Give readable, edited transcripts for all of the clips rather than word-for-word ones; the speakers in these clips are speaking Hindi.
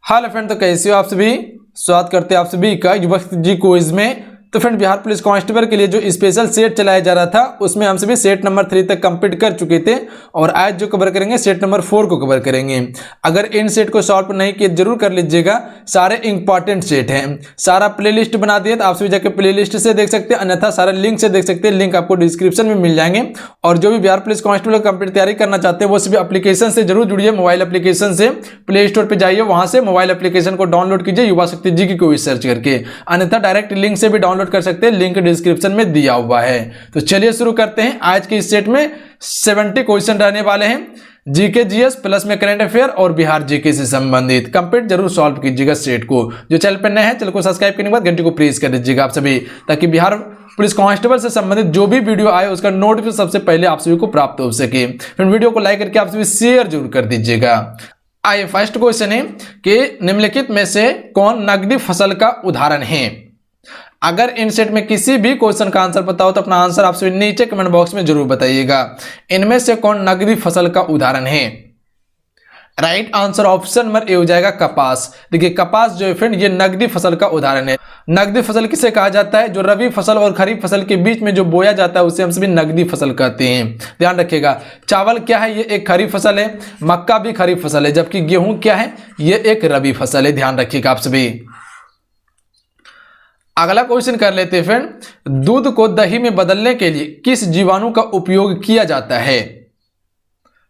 हेलो फ्रेंड, तो कैसे हो आप सभी। स्वागत करते हैं आप सभी का युवक जी क्विज में। तो फ्रेंड, बिहार पुलिस कांस्टेबल के लिए जो स्पेशल सेट चलाया जा रहा था उसमें हम सभी सेट नंबर 3 तक कंप्लीट कर चुके थे और आज जो कवर करेंगे सेट नंबर 4 को कवर करेंगे। अगर इन सेट को सॉल्व नहीं किए जरूर कर लीजिएगा, सारे इंपॉर्टेंट सेट हैं। सारा प्लेलिस्ट बना दिए तो आप सभी जाकर प्लेलिस्ट से देख सकते हैं, अन्यथा सारा लिंक से देख सकते हैं। लिंक आपको डिस्क्रिप्शन में मिल जाएंगे। और जो भी बिहार पुलिस कांस्टेबल कंप्लीट तैयारी करना चाहते हैं वो सभी एप्लीकेशन से जरूर जुड़िए। मोबाइल एप्लीकेशन से प्ले स्टोर पर जाइए, वहां से मोबाइल एप्लीकेशन को डाउनलोड कीजिए युवा शक्ति जी को सर्च करके, अन्यथा डायरेक्ट लिंक से भी डाउनलोड कर सकते हैं। लिंक डिस्क्रिप्शन में दिया हुआ है। तो चलिए शुरू करते हैं। आज के इस सेट में 70 क्वेश्चन रहने वाले हैं, जीके जीएस प्लस में करंट अफेयर और बिहार जीके से संबंधित। कंप्लीट जरूर सॉल्व कीजिएगा सेट को। जो चैनल पर नए हैं चैनल को सब्सक्राइब करने के बाद घंटी को प्रेस कर दीजिएगा आप सभी, ताकि बिहार पुलिस कांस्टेबल से संबंधित जो भी वीडियो आए उसका नोटिफिकेशन सबसे पहले आप सभी को प्राप्त हो सके। फिर वीडियो को लाइक करके आप सभी शेयर जरूर कर दीजिएगा। आइए, फर्स्ट क्वेश्चन है कि निम्नलिखित में से कौन नकदी फसल का उदाहरण है। अगर इन सेट में किसी भी क्वेश्चन का आंसर पता हो तो अपना आंसर आप सभी नीचे कमेंट बॉक्स में जरूर बताइएगा। इनमें से कौन नकदी फसल का उदाहरण है। Right answer option number A हो जाएगा कपास। देखिए, कपास जो है फ्रेंड ये नकदी फसल का उदाहरण है। नकदी फसल किसे कहा जाता है? जो रबी फसल और खरीफ फसल के बीच में जो बोया जाता है उसे हम सभी नकदी फसल कहते हैं। ध्यान रखिएगा। चावल क्या है? ये एक खरीफ फसल है। मक्का भी खरीफ फसल है, जबकि गेहूं क्या है? ये एक रबी फसल है। ध्यान रखिएगा आप सभी। अगला क्वेश्चन कर लेते हैं फ्रेंड। दूध को दही में बदलने के लिए किस जीवाणु का उपयोग किया जाता है?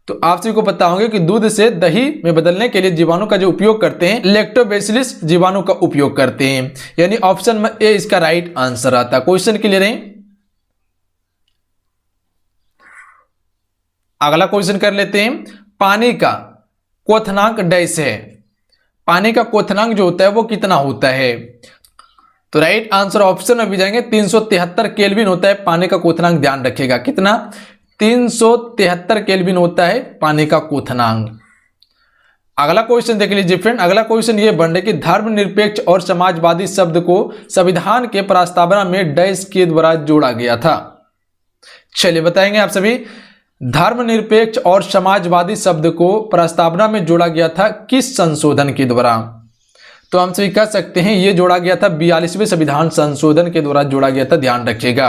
तो आप सभी को पता होगा कि दूध से दही में बदलने के लिए जीवाणु का जो उपयोग करते हैं लैक्टोबैसिलस जीवाणु का उपयोग करते हैं, यानी ऑप्शन में ए इसका राइट आंसर आता है। क्वेश्चन क्लियर है। अगला क्वेश्चन कर लेते हैं। पानी का क्वथनांक डैश है। पानी का क्वथनांक जो होता है वो कितना होता है? तो राइट आंसर ऑप्शन में भी जाएंगे 373 केल्विन होता है पानी का क्वथनांक। ध्यान रखिएगा कितना? 373 केल्विन होता है पानी का क्वथनांक। अगला क्वेश्चन देख लीजिए फ्रेंड। अगला क्वेश्चन ये बन रहा है कि धर्मनिरपेक्ष और समाजवादी शब्द को संविधान के प्रस्तावना में डैश के द्वारा जोड़ा गया था। चलिए बताएंगे आप सभी। धर्मनिरपेक्ष और समाजवादी शब्द को प्रस्तावना में जोड़ा गया था किस संशोधन के द्वारा? तो हम सभी कह सकते हैं ये जोड़ा गया था 42वें संविधान संशोधन के द्वारा जोड़ा गया था। ध्यान रखिएगा।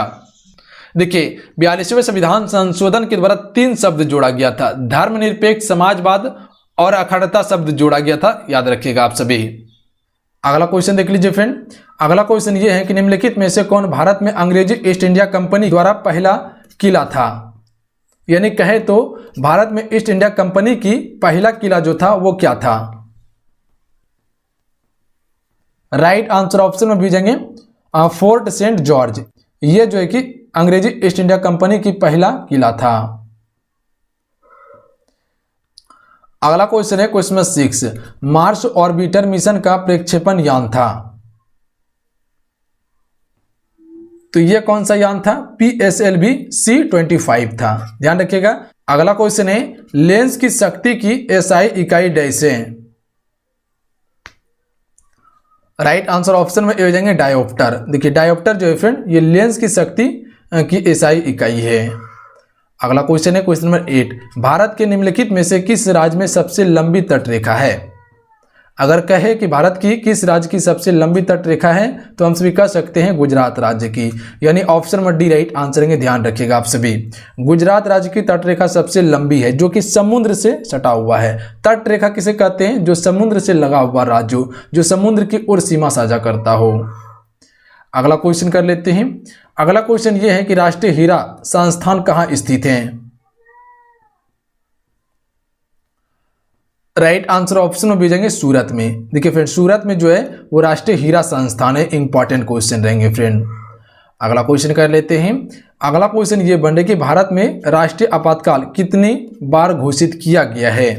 देखिए, 42वें संविधान संशोधन के द्वारा 3 शब्द जोड़ा गया था। धर्मनिरपेक्ष, समाजवाद और अखंडता शब्द जोड़ा गया था। याद रखिएगा आप सभी। अगला क्वेश्चन देख लीजिए फ्रेंड। अगला क्वेश्चन ये है कि निम्नलिखित में से कौन भारत में अंग्रेजी ईस्ट इंडिया कंपनी द्वारा पहला किला था? यानी कहे तो भारत में ईस्ट इंडिया कंपनी की पहला किला जो था वो क्या था? राइट आंसर ऑप्शन में भेजेंगे फोर्ट सेंट जॉर्ज। ये जो है कि अंग्रेजी ईस्ट इंडिया कंपनी की पहला किला था। अगला क्वेश्चन है question number 6। Mars orbiter mission का प्रक्षेपण यान था। तो ये कौन सा यान था? PSLV C-25 था। ध्यान रखिएगा। अगला क्वेश्चन है लेंस की शक्ति की SI इकाई डैश है। राइट आंसर ऑप्शन में हो जाएंगे डायोप्टर। देखिए, डायोप्टर जो है फ्रेंड ये लेंस की शक्ति की SI इकाई है। अगला क्वेश्चन है क्वेश्चन नंबर 8। भारत के निम्नलिखित में से किस राज्य में सबसे लंबी तटरेखा है? अगर कहे कि भारत की किस राज्य की सबसे लंबी तटरेखा है तो हम सभी कह सकते हैं गुजरात राज्य की, यानी option number D right answer है। ध्यान रखिएगा आप सभी। गुजरात राज्य की तटरेखा सबसे लंबी है, जो कि समुद्र से सटा हुआ है। तटरेखा किसे कहते हैं? जो समुद्र से लगा हुआ राज्य, जो समुद्र की ओर सीमा साझा करता हो। अगला क्वेश्चन कर लेते हैं। अगला क्वेश्चन यह है कि राष्ट्रीय हीरा संस्थान कहाँ स्थित है? राइट आंसर ऑप्शन में भेजेंगे सूरत में। देखिए फ्रेंड, सूरत में जो है वो राष्ट्रीय हीरा संस्थान है। इंपॉर्टेंट क्वेश्चन रहेंगे फ्रेंड। अगला क्वेश्चन कर लेते हैं। अगला क्वेश्चन ये बन रहा है कि भारत में राष्ट्रीय आपातकाल कितनी बार घोषित किया गया है?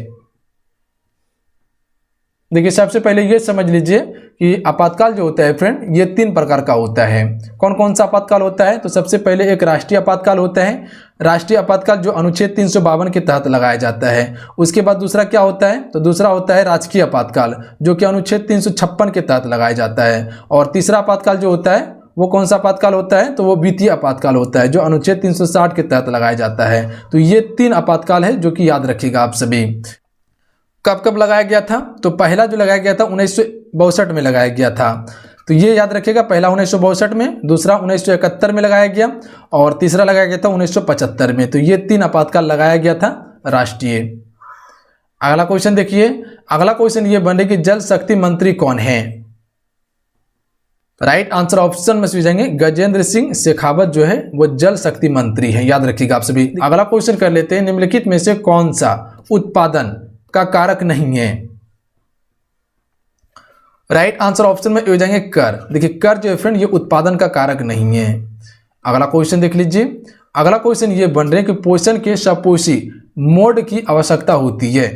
देखिए, सबसे पहले ये समझ लीजिए कि आपातकाल जो होता है फ्रेंड ये 3 प्रकार का होता है। कौन कौन सा आपातकाल होता है? तो सबसे पहले एक राष्ट्रीय आपातकाल होता है। राष्ट्रीय आपातकाल जो अनुच्छेद 352 के तहत लगाया जाता है। उसके बाद दूसरा क्या होता है? तो दूसरा होता है राजकीय आपातकाल, जो कि अनुच्छेद 356 के तहत लगाया जाता है। और तीसरा आपातकाल जो होता है वो कौन सा आपातकाल होता है? तो वो वित्तीय आपातकाल होता है, जो अनुच्छेद 360 के तहत लगाया जाता है। तो ये 3 आपातकाल है जो कि याद रखिएगा आप सभी। कब कब लगाया गया था? तो पहला जो लगाया गया था 1962 में लगाया गया था। तो ये याद रखिएगा, पहला 1962 में, दूसरा 1971 में लगाया गया और तीसरा लगाया गया था 1975 में। तो ये 3 आपातकाल लगाया गया था राष्ट्रीय। अगला क्वेश्चन देखिए, अगला क्वेश्चन ये बने कि जल शक्ति मंत्री कौन है? राइट आंसर ऑप्शन में से जाएंगे गजेंद्र सिंह शेखावत जो है वो जल शक्ति मंत्री है, याद रखिएगा आप सभी। अगला क्वेश्चन कर लेते हैं, निम्नलिखित में से कौन सा उत्पादन का कारक नहीं है? राइट आंसर ऑप्शन में हो जाएंगे कर। देखिए कर जो है फ्रेंड ये उत्पादन का कारक नहीं है। अगला क्वेश्चन देख लीजिए, अगला क्वेश्चन ये बन रहे कि पोषण के सपोषी मोड की आवश्यकता होती है।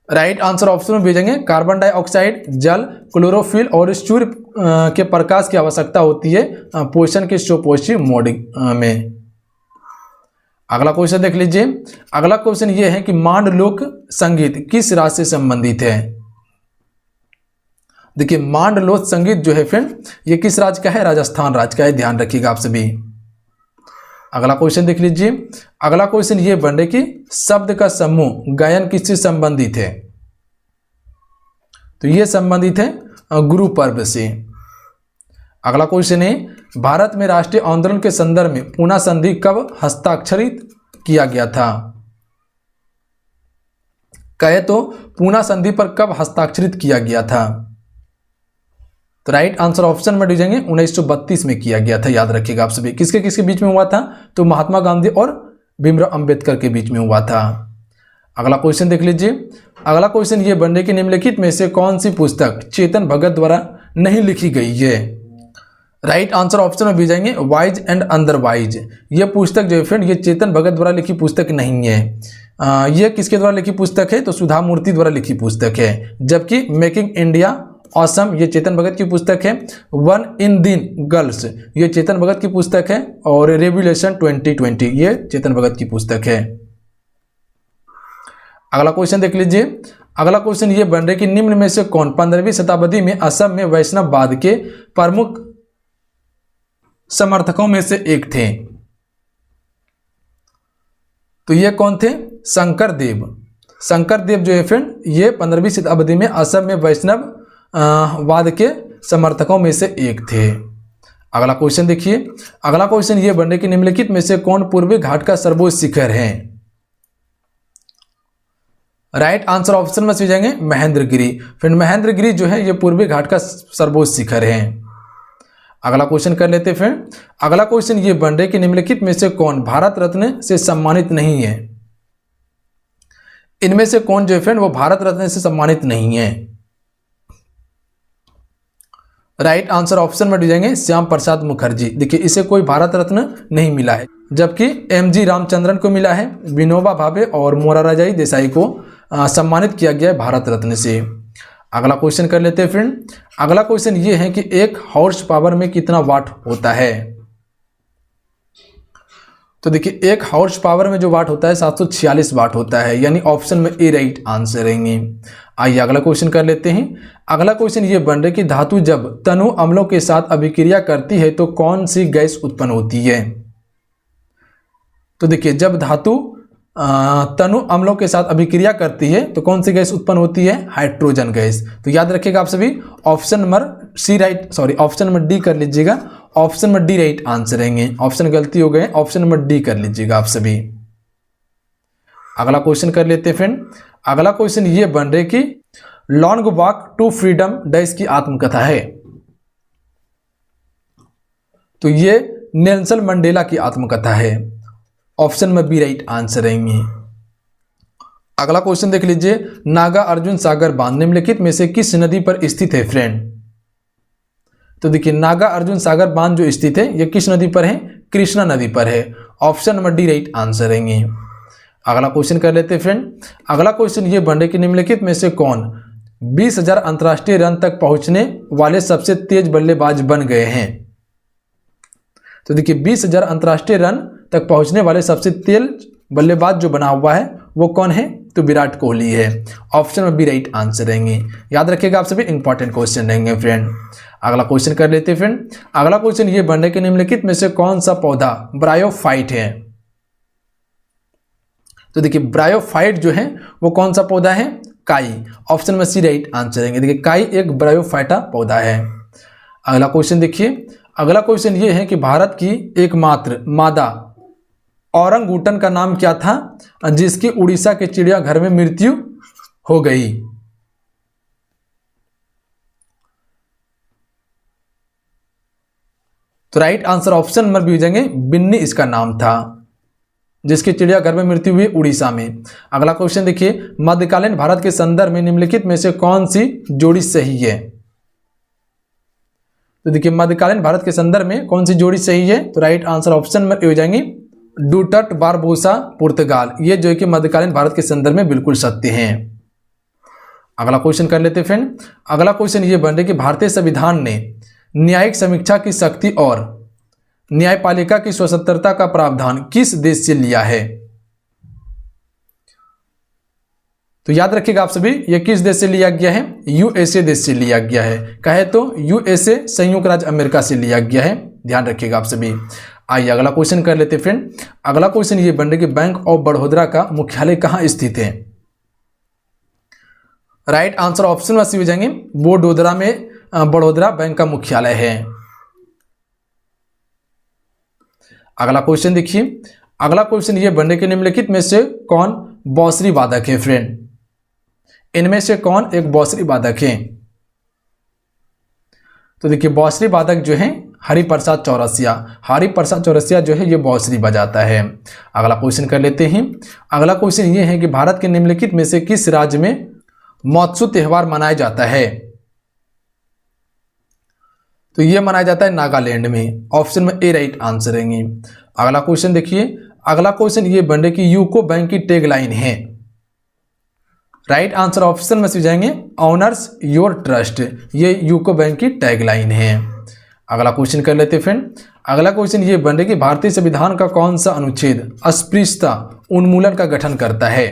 राइट आंसर ऑप्शन में भेजेंगे कार्बन डाइऑक्साइड, जल, क्लोरोफिल और सूर्य के प्रकाश की आवश्यकता होती है पोषण के सपोषी मोड में। अगला क्वेश्चन देख लीजिए, अगला क्वेश्चन ये है कि मांडलोक संगीत किस राज्य से संबंधित है? देखिए मांडलोक संगीत जो है फ्रेंड ये किस राज्य का है? राजस्थान राज्य का है, ध्यान रखिएगा आप सभी। अगला क्वेश्चन देख लीजिए, अगला क्वेश्चन ये बन रहे कि शब्द का समूह गायन किससे संबंधित है? तो ये संबंधित है गुरु पर्व से। अगला क्वेश्चन है भारत में राष्ट्रीय आंदोलन के संदर्भ में पूना संधि कब हस्ताक्षरित किया गया था? कहे तो पूना संधि पर कब हस्ताक्षरित किया गया था? तो राइट आंसर ऑप्शन में दीजिएंगे 1932 में किया गया था, याद रखिएगा आप सभी। किसके किसके बीच में हुआ था? तो महात्मा गांधी और भीमराव अंबेडकर के बीच में हुआ था। अगला क्वेश्चन देख लीजिए, अगला क्वेश्चन ये बनने की निम्नलिखित में से कौन सी पुस्तक चेतन भगत द्वारा नहीं लिखी गई है? राइट आंसर ऑप्शन में भी जाएंगे वाइज एंड अदरवाइज। ये पुस्तक जो है फ्रेंड ये चेतन भगत द्वारा लिखी पुस्तक नहीं है। ये किसके द्वारा लिखी पुस्तक है? तो सुधा मूर्ति द्वारा लिखी पुस्तक है। जबकि मेकिंग इंडिया ऑसम ये चेतन भगत की पुस्तक है। वन इन दिन गर्ल्स ये चेतन भगत की पुस्तक है और रेवोल्यूशन 2020 ये चेतन भगत की पुस्तक है। अगला क्वेश्चन देख लीजिए, अगला क्वेश्चन ये बन रहे कि निम्न में से कौन 15वीं शताब्दी में असम में वैष्णववाद के प्रमुख समर्थकों में से एक थे? तो ये कौन थे? शंकर देव। शंकर देव जो है फ्रेंड ये 15वीं शताब्दी में असम में वैष्णव वाद के समर्थकों में से एक थे। अगला क्वेश्चन देखिए, अगला क्वेश्चन ये बन रहे कि निम्नलिखित में से कौन पूर्वी घाट का सर्वोच्च शिखर है? राइट आंसर ऑप्शन में से जाएंगे महेंद्रगिरी। फ्रेंड महेंद्रगिरी जो है ये पूर्वी घाट का सर्वोच्च शिखर है। अगला क्वेश्चन कर लेते फ्रेंड, अगला क्वेश्चन ये बन रहे कि निम्नलिखित में से कौन भारत रत्न से सम्मानित नहीं है? इनमें से कौन जो है फ्रेंड वो भारत रत्न से सम्मानित नहीं है? राइट आंसर ऑप्शन में जाएंगे श्याम प्रसाद मुखर्जी। देखिए इसे कोई भारत रत्न नहीं मिला है, जबकि एमजी रामचंद्रन को मिला है, विनोबा भावे और मोरारजी देसाई को सम्मानित किया गया है भारत रत्न से। अगला क्वेश्चन कर लेते हैं फ्रेंड, अगला क्वेश्चन ये है कि एक हॉर्स पावर में कितना वाट होता है? तो देखिए एक हॉर्स पावर में जो वाट होता है 746 वाट होता है, यानी ऑप्शन में ए राइट आंसर रहेंगे। आइए अगला क्वेश्चन कर लेते हैं, अगला क्वेश्चन ये बन रहा है कि धातु जब तनु अम्लों के साथ अभिक्रिया करती है तो कौन सी गैस उत्पन्न होती है? तो देखिए जब धातु तनु अम्लों के साथ अभिक्रिया करती है तो कौन सी गैस उत्पन्न होती है? Hydrogen gas. तो याद रखिएगा आप सभी option number C right option number D कर लीजिएगा, option number D right answer रहेंगे। ऑप्शन गलती हो गए, ऑप्शन नंबर डी कर लीजिएगा आप सभी। अगला क्वेश्चन कर लेते हैं फ्रेंड, अगला क्वेश्चन ये बन रहे कि long walk to freedom dash की आत्मकथा है? तो ये नेल्सन मंडेला की आत्मकथा है, ऑप्शन में बी राइट आंसर रहेंगे। अगला क्वेश्चन देख लीजिए, नागा अर्जुन सागर बांध निम्नलिखित में से किस नदी पर स्थित है फ्रेंड? तो देखिए नागा अर्जुन सागर बांध जो स्थित है ये किस नदी पर है? कृष्णा नदी पर है, option number D right answer रहेंगे। अगला क्वेश्चन कर लेते हैं फ्रेंड, अगला क्वेश्चन ये बन रहे कि निम्नलिखित में से कौन 20,000 अंतर्राष्ट्रीय रन तक पहुंचने वाले सबसे तेज बल्लेबाज बन गए हैं? तो देखिए 20,000 अंतर्राष्ट्रीय रन तक पहुंचने वाले सबसे तेज बल्लेबाज जो बना हुआ है वो कौन है? तो विराट कोहली है, ऑप्शन में बी राइट आंसर रहेंगे। याद रखिएगा आप सभी इंपॉर्टेंट क्वेश्चन रहेंगे फ्रेंड। अगला क्वेश्चन कर लेते हैं फ्रेंड, अगला क्वेश्चन ये बन रहा है कि निम्नलिखित में से कौन सा पौधा ब्रायोफाइट है? तो देखिए ब्रायोफाइट जो है वो कौन सा पौधा है, काई। ऑप्शन में सी राइट आंसर है। देखिए काई एक ब्रायोफाइटा पौधा है। अगला क्वेश्चन देखिए, अगला क्वेश्चन ये है कि भारत की एकमात्र मादा औरंगूटन का नाम क्या था जिसकी उड़ीसा के चिड़ियाघर में मृत्यु हो गई। तो right answer option number B हो जाएंगे बिन्नी इसका नाम था, जिसके चिड़ियाघर में मृत्यु हुई उड़ीसा में। अगला क्वेश्चन देखिए, मध्यकालीन भारत के संदर्भ में निम्नलिखित में से कौन सी जोड़ी सही है। तो देखिए मध्यकालीन भारत के संदर्भ में कौन सी जोड़ी सही है, तो राइट आंसर ऑप्शन में हो जाएंगे डूटर्ट बारबोसा पुर्तगाल। ये जो है कि मध्यकालीन भारत के संदर्भ में बिल्कुल सत्य हैं। अगला क्वेश्चन कर लेते फ्रेंड। अगला क्वेश्चन ये बन रहा है कि भारतीय संविधान ने न्यायिक समीक्षा की शक्ति और न्यायपालिका की स्वतंत्रता का प्रावधान किस देश से लिया है। तो याद रखिएगा आप सभी, यह किस देश से लिया गया है, यूएसए देश से लिया गया है। कहे तो यूएसए संयुक्त राज्य अमेरिका से लिया गया है, ध्यान रखिएगा आप सभी। आइए अगला क्वेश्चन कर लेते फ्रेंड। अगला क्वेश्चन ये बन रहा है कि बैंक ऑफ बड़ौदा का मुख्यालय कहां स्थित है। राइट आंसर ऑप्शन में सी हो जाएंगे वडोदरा में बड़ौदा बैंक का मुख्यालय है। अगला क्वेश्चन देखिए, अगला क्वेश्चन ये बन रहा है कि निम्नलिखित में से कौन बांसुरी वादक है फ्रेंड, इनमें से कौन एक बांसुरी वादक है। तो देखिए बांसुरी वादक जो है हरिप्रसाद चौरसिया, हरिप्रसाद चौरसिया जो है ये बांसुरी बजाता है। अगला क्वेश्चन कर लेते हैं। अगला क्वेश्चन ये है कि भारत के निम्नलिखित में से किस राज्य में महोत्सव त्योहार मनाया जाता है। तो ये मनाया जाता है नागालैंड में, ऑप्शन में ए राइट आंसर रहेंगे। अगला क्वेश्चन देखिए, अगला क्वेश्चन ये बन रहा है कि यूको बैंक की टैगलाइन है। राइट आंसर ऑप्शन में से जाएंगे ऑनर्स योर ट्रस्ट, ये यूको बैंक की टैगलाइन है। अगला क्वेश्चन कर लेते फ्रेंड। अगला क्वेश्चन ये बन रहा है कि भारतीय संविधान का कौन सा अनुच्छेद अस्पृश्यता उन्मूलन का गठन करता है।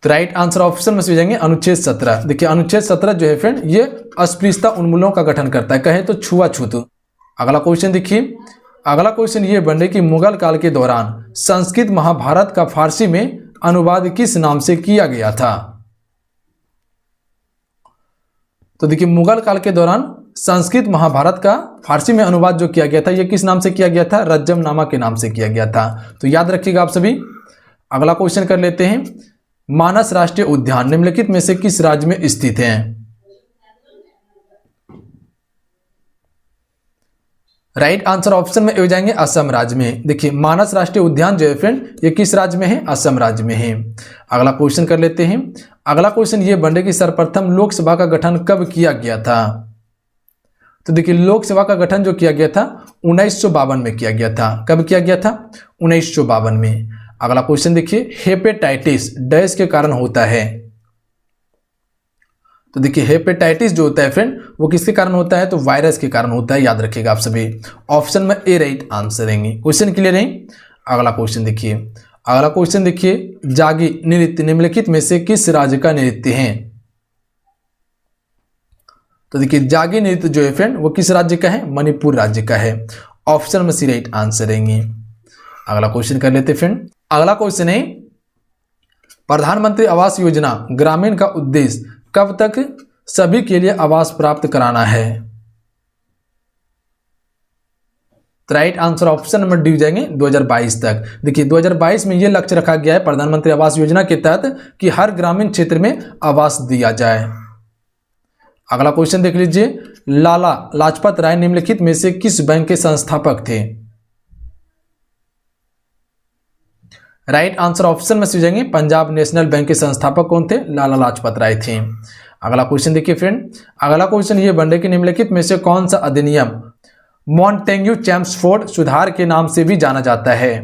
तो राइट आंसर ऑप्शन में से जाएंगे अनुच्छेद 17। देखिए अनुच्छेद 17 जो है फ्रेंड ये अस्पृश्यता उन्मूलन का गठन करता है, कहे तो छुआछूत। अगला क्वेश्चन देखिए, अगला क्वेश्चन ये बन रहा है कि मुगल काल के दौरान संस्कृत महाभारत का फारसी में अनुवाद किस नाम से किया गया था। तो देखिए मुगल काल के दौरान संस्कृत महाभारत का फारसी में अनुवाद जो किया गया था ये किस नाम से किया गया था, रज्जमनामा के नाम से किया गया था। तो याद रखिएगा आप सभी। अगला क्वेश्चन कर लेते हैं, मानस राष्ट्रीय उद्यान निम्नलिखित में से किस राज्य में स्थित है। राइट आंसर ऑप्शन में हो जाएंगे असम राज्य में। देखिए मानस राष्ट्रीय उद्यान जो है फ्रेंड ये किस राज्य में है, असम राज्य में है। अगला क्वेश्चन कर लेते हैं। अगला क्वेश्चन ये बन रहा है कि सर्वप्रथम लोकसभा का गठन कब किया गया था। तो देखिए लोकसभा का गठन जो किया गया था 1952 में किया गया था। कब किया गया था, 1952 में। अगला क्वेश्चन देखिए, हेपेटाइटिस डैश के कारण होता है। तो देखिए हेपेटाइटिस जो होता है फ्रेंड वो किसके कारण होता है, तो वायरस के कारण होता है, याद रखिएगा आप सभी। ऑप्शन में ए राइट आंसर रहेंगे। क्वेश्चन क्लियर है। अगला क्वेश्चन देखिए, अगला क्वेश्चन देखिए, जागी नृत्य निम्नलिखित में से किस राज्य का नृत्य है। तो देखिए जागी नृत्य जो है फ्रेंड वो किस राज्य का है, मणिपुर राज्य का है। ऑप्शन में सी राइट आंसर रहेंगे। अगला क्वेश्चन कर लेते फ्रेंड। अगला क्वेश्चन है, प्रधानमंत्री आवास योजना ग्रामीण का उद्देश्य कब तक सभी के लिए आवास प्राप्त कराना है। तो right answer option number D हो जाएंगे 2022 तक। देखिए 2022 में यह लक्ष्य रखा गया है प्रधानमंत्री आवास योजना के तहत कि हर ग्रामीण क्षेत्र में आवास दिया जाए। अगला क्वेश्चन देख लीजिए, लाला लाजपत राय निम्नलिखित में से किस बैंक के संस्थापक थे। राइट आंसर ऑप्शन में से हो जाएंगे पंजाब नेशनल बैंक के संस्थापक कौन थे, लाला लाजपत राय थे। अगला क्वेश्चन देखिए फ्रेंड। अगला क्वेश्चन ये बन रहा है कि निम्नलिखित में से कौन सा अधिनियम मॉन्टेग्यू चैम्सफोर्ड सुधार के नाम से भी जाना जाता है।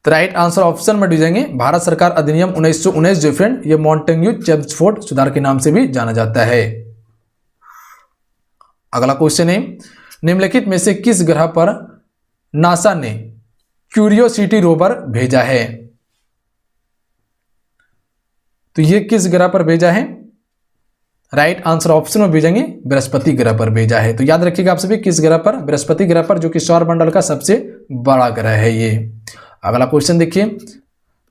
तो राइट आंसर ऑप्शन में हो जाएंगे भारत सरकार अधिनियम 1919 जो फ्रेंड ये मॉन्टेग्यू चैम्सफोर्ड सुधार के नाम से भी जाना जाता है। अगला क्वेश्चन है, निम्नलिखित में से किस ग्रह पर नासा ने क्यूरियोसिटी रोवर भेजा है। तो ये किस ग्रह पर भेजा है, राइट आंसर ऑप्शन में भेजेंगे बृहस्पति ग्रह पर भेजा है। तो याद रखिएगा आप सभी किस ग्रह पर, बृहस्पति ग्रह पर, जो कि सौरमंडल का सबसे बड़ा ग्रह है ये। अगला क्वेश्चन देखिए,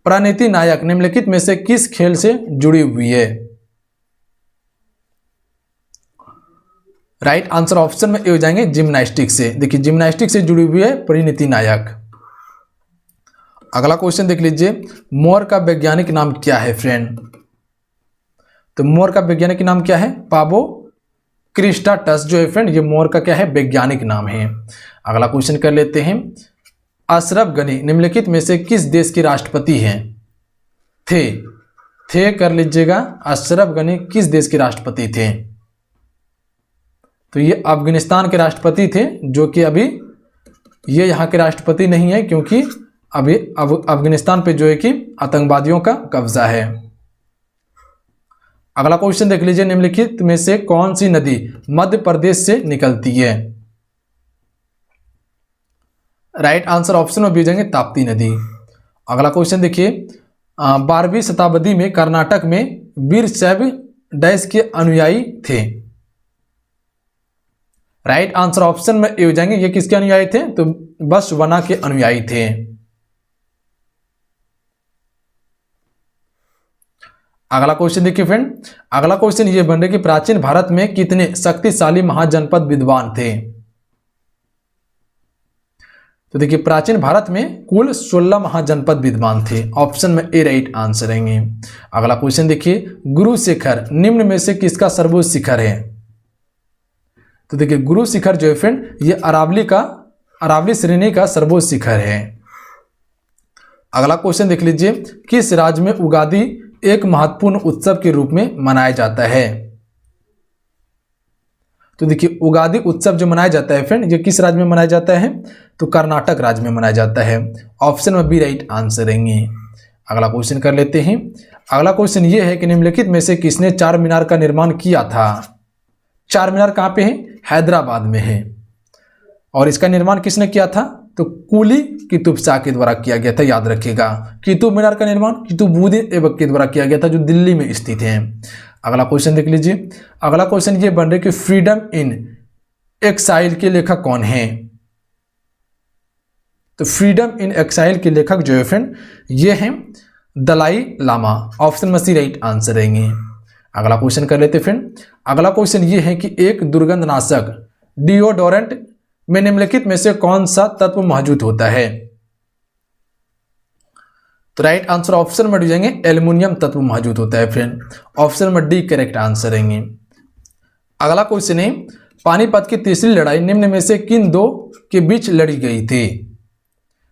प्रणीति नायक निम्नलिखित में से किस खेल से जुड़ी हुई है? राइट आंसर ऑप्शन में हो जाएंगे जिम्नास्टिक से। देखिए जिम्नास्टिक से जुड़ी हुई है प्रणीति नायक। अगला क्वेश्चन देख लीजिए, मोर का वैज्ञानिक नाम क्या है फ्रेंड? तो मोर का वैज्ञानिक नाम क्या है? पाबो क्रिस्टाटस जो है फ्रेंड, ये मोर का क्या है? वैज्ञानिक नाम है। अगला क्वेश्चन कर लेते हैं, अशरफ गनी निम्नलिखित में से किस देश के राष्ट्रपति हैं? थे कर लीजिएगा, अशरफ गनी किस देश के राष्ट्रपति थे? तो ये अफगानिस्तान के राष्ट्रपति थे, जो कि अभी ये यहाँ के राष्ट्रपति नहीं है, क्योंकि अभी अफगानिस्तान पे जो है कि आतंकवादियों का कब्जा है। अगला क्वेश्चन देख लीजिए, निम्नलिखित में से कौन सी नदी मध्य प्रदेश से निकलती है? राइट आंसर ऑप्शन में भेजेंगे ताप्ती नदी। अगला क्वेश्चन देखिए, 12वीं शताब्दी में कर्नाटक में वीरशैव डैश के अनुयायी थे। राइट आंसर ऑप्शन में हो जाएंगे, ये किसके अनुयायी थे? तो बसवना के अनुयायी थे। अगला क्वेश्चन देखिए फ्रेंड, अगला क्वेश्चन ये बन रहा है कि प्राचीन भारत में कितने शक्तिशाली महाजनपद विद्वान थे? तो देखिए प्राचीन भारत में कुल 16 महाजनपद विद्वान थे। ऑप्शन में ए राइट आंसर रहेंगे। अगला क्वेश्चन देखिए, गुरु शिखर निम्न में से किसका सर्वोच्च शिखर है? तो देखिए गुरु शिखर जो है फ्रेंड, ये अरावली श्रेणी का सर्वोच्च शिखर है। अगला क्वेश्चन देख लीजिए, किस राज्य में उगादी एक महत्वपूर्ण उत्सव के रूप में मनाया जाता है? तो देखिए उगादी उत्सव जो मनाया जाता है फ्रेंड, ये किस राज्य में मनाया जाता है? तो कर्नाटक राज्य में मनाया जाता है। ऑप्शन में बी राइट आंसर रहेंगे। अगला क्वेश्चन कर लेते हैं। अगला क्वेश्चन ये है कि निम्नलिखित में से किसने चार मीनार का निर्माण किया था? चार मीनार कहाँ पे है? हैदराबाद में है। और इसका निर्माण किसने किया था? तो कुली कुतुब शाह के द्वारा किया गया था। याद रखिएगा, कुतुब मीनार का निर्माण कुतुबुद्दीन ऐबक के द्वारा किया गया था, जो दिल्ली में स्थित है। अगला क्वेश्चन देख लीजिए। अगला क्वेश्चन ये बन रहा है कि फ्रीडम इन एक्साइल के लेखक कौन है? तो फ्रीडम इन एक्साइल के लेखक जो है फ्रेंड, ये हैं दलाई लामा। ऑप्शन में सी राइट आंसर रहेंगे। अगला क्वेश्चन कर लेते फ्रेंड। अगला क्वेश्चन ये है कि एक दुर्गंधनाशक डिओडोरेंट में निम्नलिखित में से कौन सा तत्व मौजूद होता है? तो राइट आंसर ऑप्शन में जाएंगे एल्युमिनियम तत्व मौजूद होता है फ्रेंड। ऑप्शन में डी करेक्ट आंसर रहेंगे। अगला क्वेश्चन है, पानीपत की तीसरी लड़ाई निम्न में से किन दो के बीच लड़ी गई थी?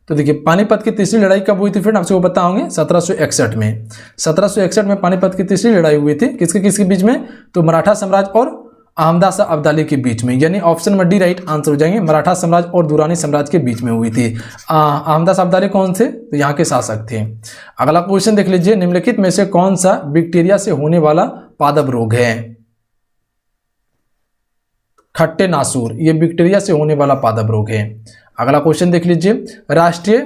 तो देखिए पानीपत की तीसरी लड़ाई कब हुई थी फ्रेंड, आपसे वो बताओगे 1761 में। 1761 में पानीपत की तीसरी लड़ाई हुई थी। किसके किसके बीच में? तो मराठा साम्राज्य और अहमदास अब्दाली के बीच में। यानी ऑप्शन में डी राइट आंसर हो जाएंगे। मराठा साम्राज्य और दुरानी साम्राज्य के बीच में हुई थी। अहमदास अब्दाली कौन थे? तो यहाँ के शासक थे। अगला क्वेश्चन देख लीजिए, निम्नलिखित में से कौन सा बैक्टीरिया से होने वाला पादप रोग है? खट्टे नासूर, ये बैक्टीरिया से होने वाला पादप रोग है। अगला क्वेश्चन देख लीजिए, राष्ट्रीय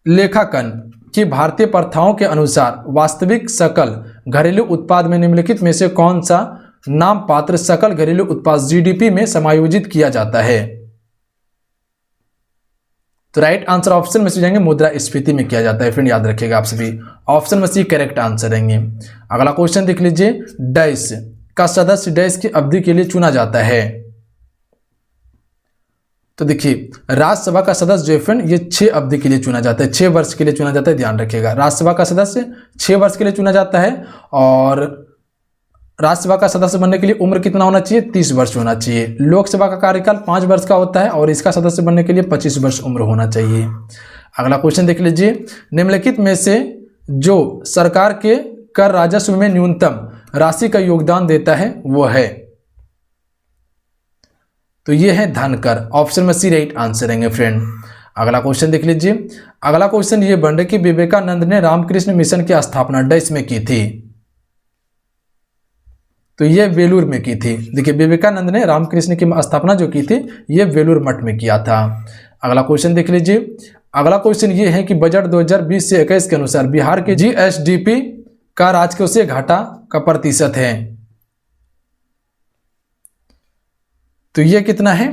लेखांकन की भारतीय प्रथाओं के अनुसार वास्तविक सकल घरेलू उत्पाद में निम्नलिखित में से कौन सा नाम पात्र सकल घरेलू उत्पाद जीडीपी में समायोजित किया जाता है? तो राइट आंसर ऑप्शन में से जाएंगे मुद्रास्फीति में किया जाता है फ्रेंड। याद रखिएगा आप सभी। ऑप्शन में सी करेक्ट आंसर रहेंगे। अगला क्वेश्चन देख लीजिए, डैश का सदस्य डैश की अवधि के लिए चुना जाता है? तो देखिए राज्यसभा का सदस्य जो है फ्रेंड, ये 6 अवधि के लिए चुना जाता है, 6 वर्ष के लिए चुना जाता है। ध्यान रखिएगा, राज्यसभा का सदस्य 6 वर्ष के लिए चुना जाता है। और राज्यसभा का सदस्य बनने के लिए उम्र कितना होना चाहिए? 30 वर्ष होना चाहिए। लोकसभा का कार्यकाल 5 वर्ष का होता है और इसका सदस्य बनने के लिए 25 वर्ष उम्र होना चाहिए। अगला क्वेश्चन देख लीजिए, निम्नलिखित में से जो सरकार के कर राजस्व में न्यूनतम राशि का योगदान देता है वो है? तो ये है धन कर। ऑप्शन में सी राइट आंसर रहेंगे फ्रेंड। अगला क्वेश्चन देख लीजिए। अगला क्वेश्चन ये बन रहा है कि विवेकानंद ने रामकृष्ण मिशन की स्थापना डैश में की थी? तो ये वेलूर में की थी। देखिए विवेकानंद ने रामकृष्ण की स्थापना जो की थी, ये वेलूर मठ में किया था। अगला क्वेश्चन देख लीजिए। अगला क्वेश्चन ये है कि बजट 2020 से 21 के अनुसार बिहार के जीएसडीपी का राजकोषीय घाटा का प्रतिशत है? तो ये कितना है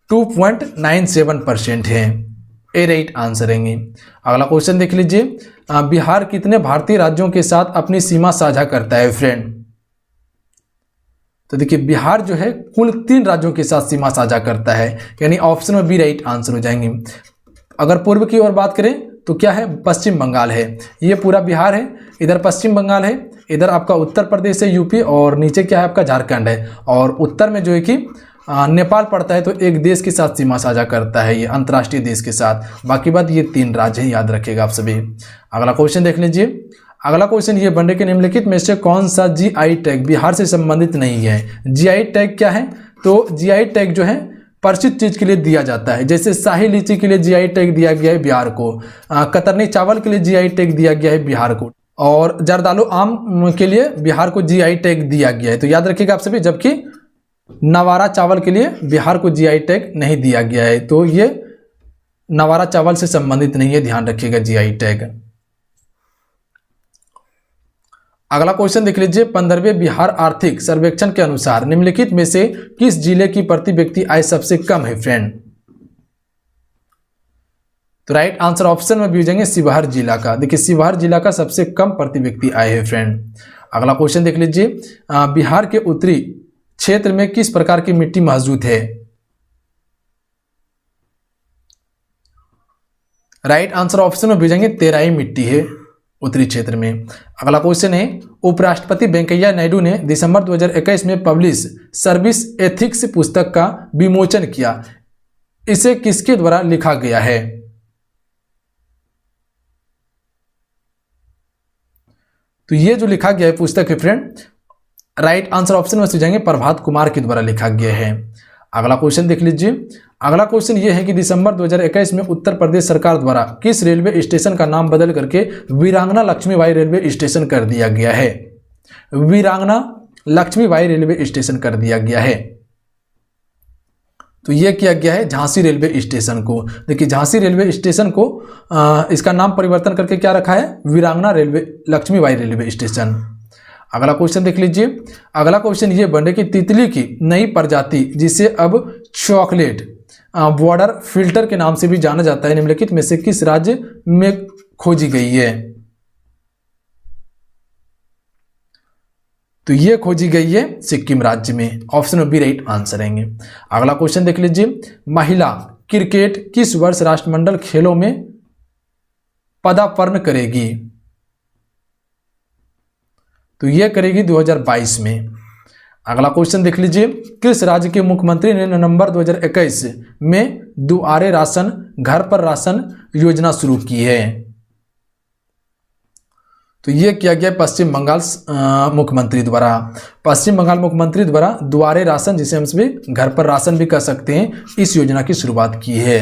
2.97% है। ए राइट आंसर रहेंगे। अगला क्वेश्चन देख लीजिए, बिहार कितने भारतीय राज्यों के साथ अपनी सीमा साझा करता है फ्रेंड? तो देखिए बिहार जो है कुल 3 राज्यों के साथ सीमा साझा करता है, यानी ऑप्शन में बी राइट आंसर हो जाएंगे। अगर पूर्व की ओर बात करें तो क्या है, पश्चिम बंगाल है। ये पूरा बिहार है, इधर पश्चिम बंगाल है, इधर आपका उत्तर प्रदेश है यूपी, और नीचे क्या है आपका झारखंड है, और उत्तर में जो है कि नेपाल पड़ता है। तो एक देश के साथ सीमा साझा करता है ये, अंतर्राष्ट्रीय देश के साथ। बाकी बात ये 3 राज्य हैं, याद रखिएगा आप सभी। अगला क्वेश्चन देख लीजिए। अगला क्वेश्चन ये, बनने के निम्नलिखित में से कौन सा जीआई टैग बिहार से संबंधित नहीं है? जीआई टैग क्या है? तो जीआई टैग जो है परिचित चीज के लिए दिया जाता है। जैसे शाही लीची के लिए जीआई टैग दिया गया है बिहार को, कतरनी चावल के लिए जीआई टैग दिया गया है बिहार को, और जर्दालू आम के लिए बिहार को जीआई टैग दिया गया है। तो याद रखिएगा आप सभी। जबकि नवारा चावल के लिए बिहार को जीआई टैग नहीं दिया गया है, तो ये नवारा चावल से संबंधित नहीं है, ध्यान रखिएगा जीआई टैग। अगला क्वेश्चन देख लीजिए, 15वें बिहार आर्थिक सर्वेक्षण के अनुसार निम्नलिखित में से किस जिले की प्रति व्यक्ति आय सबसे कम है फ्रेंड? तो राइट आंसर ऑप्शन में भी हो जाएंगे शिवहर जिला का। देखिए शिवहर जिला का सबसे कम प्रति व्यक्ति आय है फ्रेंड। अगला क्वेश्चन देख लीजिए, बिहार के उत्तरी क्षेत्र में किस प्रकार की मिट्टी मौजूद है? राइट आंसर ऑप्शन में भेजेंगे तेराई मिट्टी है उत्तरी क्षेत्र में। अगला क्वेश्चन है, उपराष्ट्रपति वेंकैया नायडू ने दिसंबर 2021 में पब्लिश सर्विस एथिक्स पुस्तक का विमोचन किया। इसे किसके द्वारा लिखा गया है? तो ये जो लिखा गया है पुस्तक है फ्रेंड, राइट आंसर ऑप्शन में से जाएंगे प्रभात कुमार के द्वारा लिखा गया है। अगला क्वेश्चन देख लीजिए। अगला क्वेश्चन ये है कि दिसंबर 2021 में उत्तर प्रदेश सरकार द्वारा किस रेलवे स्टेशन का नाम बदल करके वीरांगना लक्ष्मीबाई रेलवे स्टेशन कर दिया गया है? वीरांगना लक्ष्मीबाई रेलवे स्टेशन कर दिया गया है। तो यह किया गया है झांसी रेलवे स्टेशन को। देखिए झांसी रेलवे स्टेशन को इसका नाम परिवर्तन करके क्या रखा है? वीरांगना लक्ष्मीबाई रेलवे स्टेशन। अगला क्वेश्चन देख लीजिए। अगला क्वेश्चन ये बने कि तितली की नई प्रजाति जिसे अब चॉकलेट बॉर्डर फिल्टर के नाम से भी जाना जाता है, निम्नलिखित में से किस राज्य में खोजी गई है? तो ये खोजी गई है सिक्किम राज्य में। ऑप्शन में बी राइट आंसर रहेंगे। अगला क्वेश्चन देख लीजिए, महिला क्रिकेट किस वर्ष राष्ट्रमंडल खेलों में पदार्पण करेगी? तो यह करेगी 2022 में। अगला क्वेश्चन देख लीजिए, किस राज्य के मुख्यमंत्री ने नवंबर 2021 में दुआरे राशन घर पर राशन योजना शुरू की है? तो यह किया गया पश्चिम बंगाल मुख्यमंत्री द्वारा। पश्चिम बंगाल मुख्यमंत्री द्वारा दुआरे राशन, जिसे हम सभी घर पर राशन भी कह सकते हैं, इस योजना की शुरुआत की है।